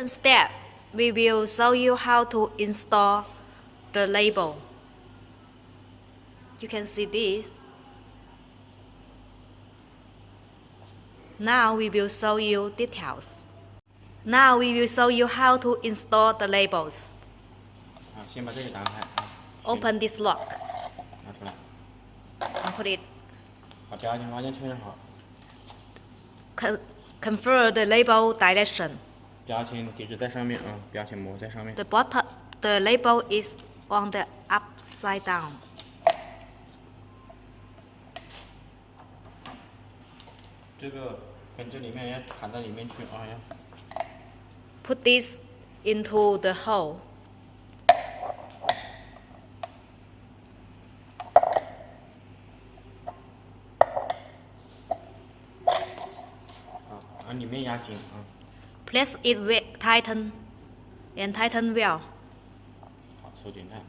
Instead, we will show you how to install the label. You can see this. Now we will show you details. Now we will show you how to install the labels. 先把这个打开。Open this lock 拿出来。 and put it. 把标签完全确认好。Confirm the label direction. 标签地址在上面啊，标签膜在上面。 The label is on the upside down. 这个跟这里面要卡到里面去啊，要。 Put this into the hole. 按里面压紧啊。 Place it tighten and tighten well. 好，收紧它。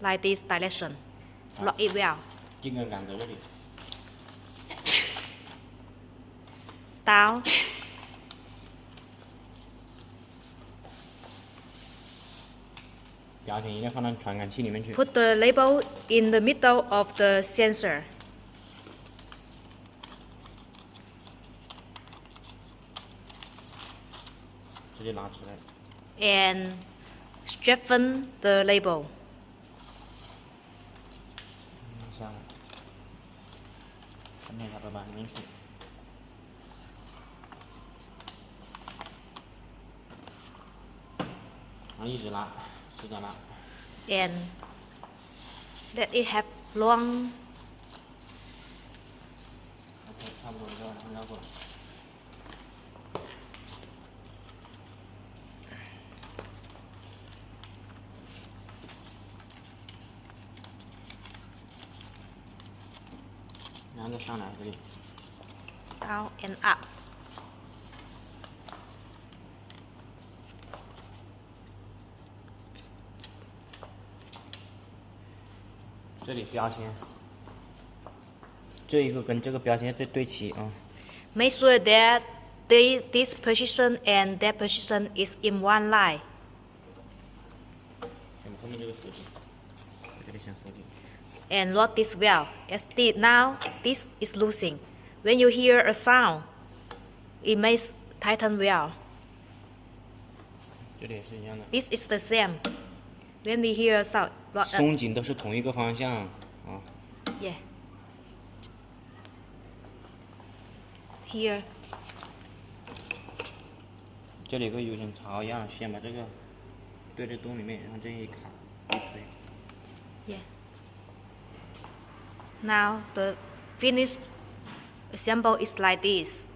Like this direction. Lock it well. 钉根杆在这里。 Down. 标签一定要放到传感器里面去。 Put the label in the middle of the sensor. 直接拿出来。 And strengthen the label. 下来。把那个把里面去。 然后一直拉，使劲拉。 And let it have long. OK， 差不多就往上绕过来。然后再上来这里。 Down and up. 这里标签，这一个跟这个标签再对齐啊。 Make sure that this position and that position is in one line. 先把后面这个锁紧，这里先锁紧。 And lock this well. Now this is losing. When you hear a sound, it may tighten well. 这里也是一样的。 This is the same. When we hear a sound, 松紧都是同一个方向啊。 yeah. Here. 这里有个 U 型槽一样，先把这个对着洞里面，然后这一卡一推。 Yeah. Now the finished example is like this.